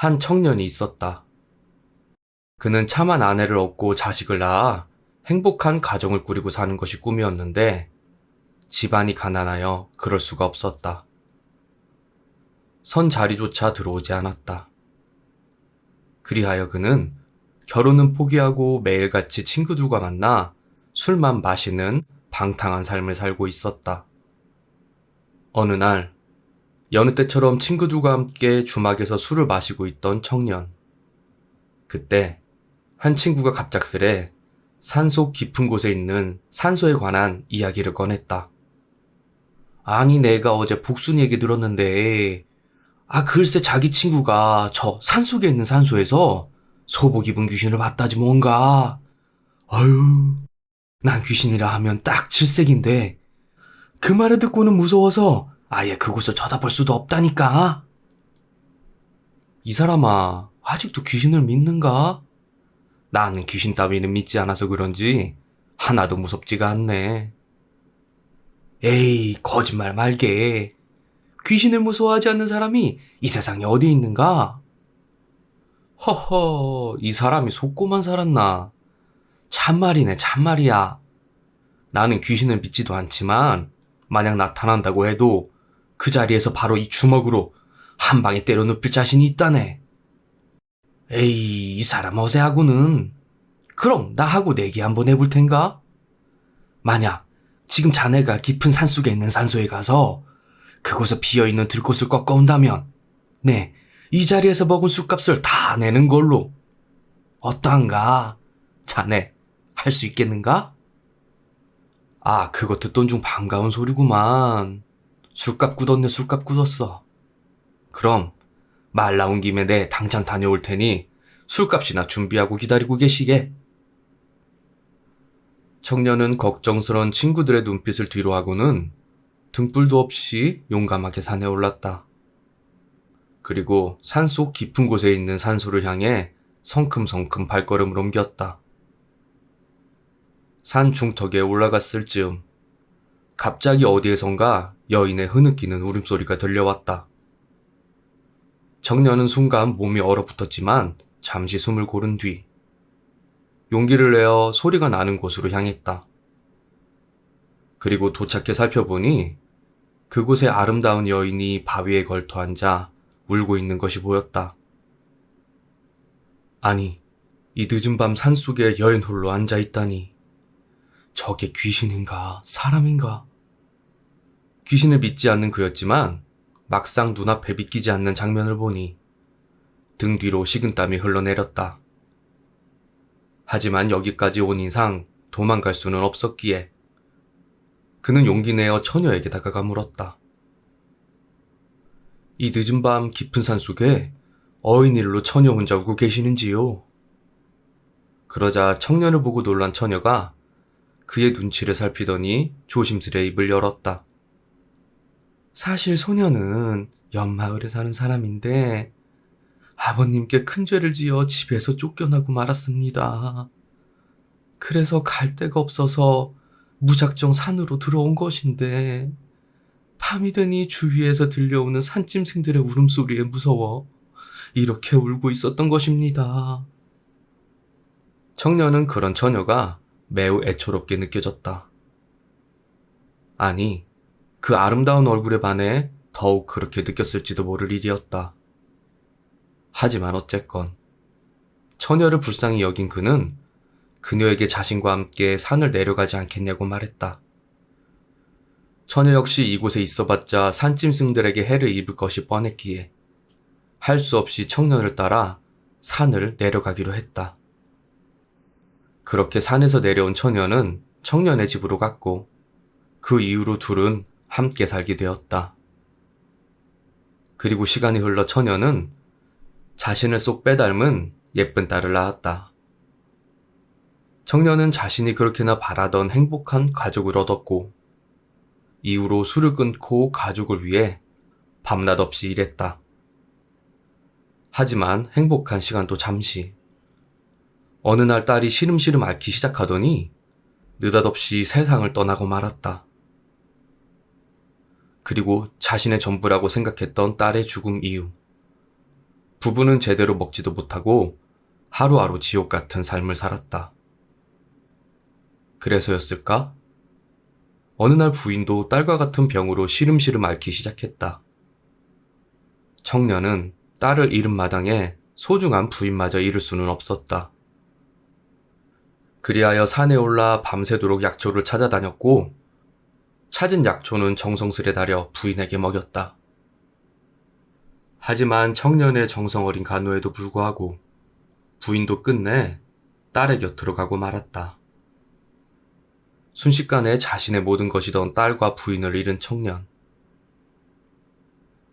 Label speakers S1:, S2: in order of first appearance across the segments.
S1: 한 청년이 있었다. 그는 참한 아내를 얻고 자식을 낳아 행복한 가정을 꾸리고 사는 것이 꿈이었는데 집안이 가난하여 그럴 수가 없었다. 선 자리조차 들어오지 않았다. 그리하여 그는 결혼은 포기하고 매일같이 친구들과 만나 술만 마시는 방탕한 삶을 살고 있었다. 어느 날 여느 때처럼 친구들과 함께 주막에서 술을 마시고 있던 청년. 그때 한 친구가 갑작스레 산속 깊은 곳에 있는 산소에 관한 이야기를 꺼냈다. 아니, 내가 어제 복순이 얘기 들었는데, 글쎄 자기 친구가 저 산속에 있는 산소에서 소복 입은 귀신을 봤다지 뭔가. 아유, 난 귀신이라 하면 딱 질색인데 그 말을 듣고는 무서워서 아예 그곳을 쳐다볼 수도 없다니까. 이 사람아, 아직도 귀신을 믿는가? 나는 귀신 따위는 믿지 않아서 그런지 하나도 무섭지가 않네. 에이, 거짓말 말게. 귀신을 무서워하지 않는 사람이 이 세상에 어디 있는가? 허허, 이 사람이 속고만 살았나? 참말이네, 참말이야. 나는 귀신을 믿지도 않지만 만약 나타난다고 해도 그 자리에서 바로 이 주먹으로 한 방에 때려 눕힐 자신이 있다네. 에이, 이 사람 어세하고는. 그럼 나하고 내기 한번 해볼 텐가? 만약 지금 자네가 깊은 산속에 있는 산소에 가서 그곳에 비어있는 들꽃을 꺾어온다면 네, 이 자리에서 먹은 술값을 다 내는 걸로. 어떠한가? 자네 할 수 있겠는가? 그거 듣던 중 반가운 소리구만. 술값 굳었네, 술값 굳었어. 그럼 말 나온 김에 내 당장 다녀올 테니 술값이나 준비하고 기다리고 계시게. 청년은 걱정스런 친구들의 눈빛을 뒤로하고는 등불도 없이 용감하게 산에 올랐다. 그리고 산속 깊은 곳에 있는 산소를 향해 성큼성큼 발걸음을 옮겼다. 산 중턱에 올라갔을 즈음 갑자기 어디에선가 여인의 흐느끼는 울음소리가 들려왔다. 청년은 순간 몸이 얼어붙었지만 잠시 숨을 고른 뒤 용기를 내어 소리가 나는 곳으로 향했다. 그리고 도착해 살펴보니 그곳에 아름다운 여인이 바위에 걸터 앉아 울고 있는 것이 보였다. 아니, 이 늦은 밤 산속에 여인 홀로 앉아 있다니. 저게 귀신인가 사람인가? 귀신을 믿지 않는 그였지만 막상 눈앞에 믿기지 않는 장면을 보니 등 뒤로 식은땀이 흘러내렸다. 하지만 여기까지 온 이상 도망갈 수는 없었기에 그는 용기 내어 처녀에게 다가가 물었다. 이 늦은 밤 깊은 산속에 어인일로 처녀 혼자 오고 계시는지요? 그러자 청년을 보고 놀란 처녀가 그의 눈치를 살피더니 조심스레 입을 열었다. 사실 소녀는 옆마을에 사는 사람인데 아버님께 큰 죄를 지어 집에서 쫓겨나고 말았습니다. 그래서 갈 데가 없어서 무작정 산으로 들어온 것인데 밤이 되니 주위에서 들려오는 산짐승들의 울음소리에 무서워 이렇게 울고 있었던 것입니다. 청년은 그런 처녀가 매우 애처롭게 느껴졌다. 아니, 그 아름다운 얼굴에 반해 더욱 그렇게 느꼈을지도 모를 일이었다. 하지만 어쨌건 처녀를 불쌍히 여긴 그는 그녀에게 자신과 함께 산을 내려가지 않겠냐고 말했다. 처녀 역시 이곳에 있어봤자 산짐승들에게 해를 입을 것이 뻔했기에 할 수 없이 청년을 따라 산을 내려가기로 했다. 그렇게 산에서 내려온 처녀는 청년의 집으로 갔고 그 이후로 둘은 함께 살게 되었다. 그리고 시간이 흘러 처녀는 자신을 쏙 빼닮은 예쁜 딸을 낳았다. 청년은 자신이 그렇게나 바라던 행복한 가족을 얻었고 이후로 술을 끊고 가족을 위해 밤낮 없이 일했다. 하지만 행복한 시간도 잠시. 어느 날 딸이 시름시름 앓기 시작하더니 느닷없이 세상을 떠나고 말았다. 그리고 자신의 전부라고 생각했던 딸의 죽음 이후 부부는 제대로 먹지도 못하고 하루하루 지옥 같은 삶을 살았다. 그래서였을까? 어느 날 부인도 딸과 같은 병으로 시름시름 앓기 시작했다. 청년은 딸을 잃은 마당에 소중한 부인마저 잃을 수는 없었다. 그리하여 산에 올라 밤새도록 약초를 찾아다녔고 찾은 약초는 정성스레 다려 부인에게 먹였다. 하지만 청년의 정성 어린 간호에도 불구하고 부인도 끝내 딸의 곁으로 가고 말았다. 순식간에 자신의 모든 것이던 딸과 부인을 잃은 청년.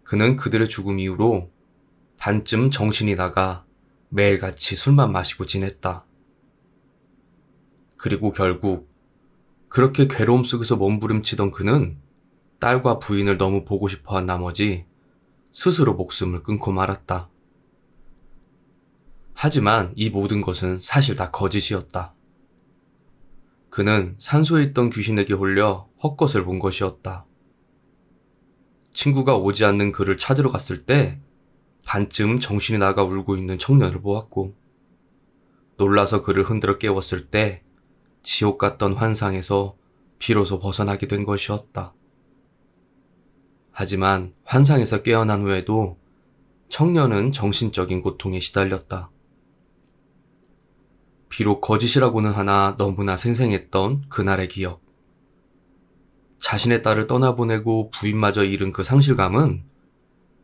S1: 그는 그들의 죽음 이후로 반쯤 정신이 나가 매일같이 술만 마시고 지냈다. 그리고 결국 그렇게 괴로움 속에서 몸부림치던 그는 딸과 부인을 너무 보고 싶어한 나머지 스스로 목숨을 끊고 말았다. 하지만 이 모든 것은 사실 다 거짓이었다. 그는 산소에 있던 귀신에게 홀려 헛것을 본 것이었다. 친구가 오지 않는 그를 찾으러 갔을 때 반쯤 정신이 나가 울고 있는 청년을 보았고 놀라서 그를 흔들어 깨웠을 때 지옥 같던 환상에서 비로소 벗어나게 된 것이었다. 하지만 환상에서 깨어난 후에도 청년은 정신적인 고통에 시달렸다. 비록 거짓이라고는 하나 너무나 생생했던 그날의 기억. 자신의 딸을 떠나보내고 부인마저 잃은 그 상실감은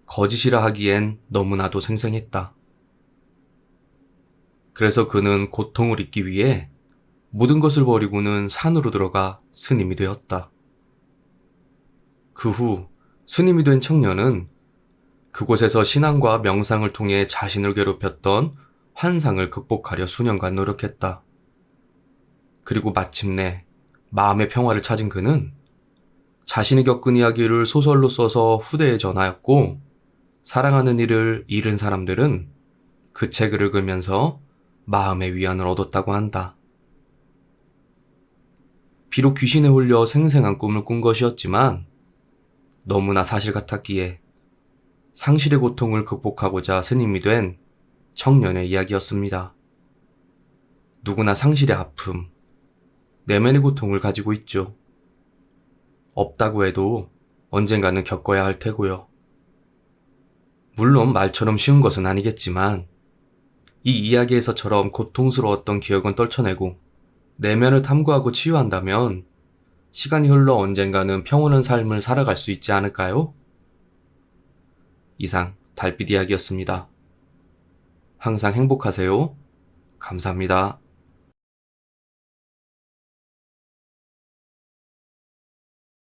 S1: 거짓이라 하기엔 너무나도 생생했다. 그래서 그는 고통을 잊기 위해 모든 것을 버리고는 산으로 들어가 스님이 되었다. 그 후 스님이 된 청년은 그곳에서 신앙과 명상을 통해 자신을 괴롭혔던 환상을 극복하려 수년간 노력했다. 그리고 마침내 마음의 평화를 찾은 그는 자신이 겪은 이야기를 소설로 써서 후대에 전하였고 사랑하는 이를 잃은 사람들은 그 책을 읽으면서 마음의 위안을 얻었다고 한다. 비록 귀신에 홀려 생생한 꿈을 꾼 것이었지만 너무나 사실 같았기에 상실의 고통을 극복하고자 스님이 된 청년의 이야기였습니다. 누구나 상실의 아픔, 내면의 고통을 가지고 있죠. 없다고 해도 언젠가는 겪어야 할 테고요. 물론 말처럼 쉬운 것은 아니겠지만 이 이야기에서처럼 고통스러웠던 기억은 떨쳐내고 내면을 탐구하고 치유한다면 시간이 흘러 언젠가는 평온한 삶을 살아갈 수 있지 않을까요? 이상 달빛 이야기였습니다. 항상 행복하세요. 감사합니다.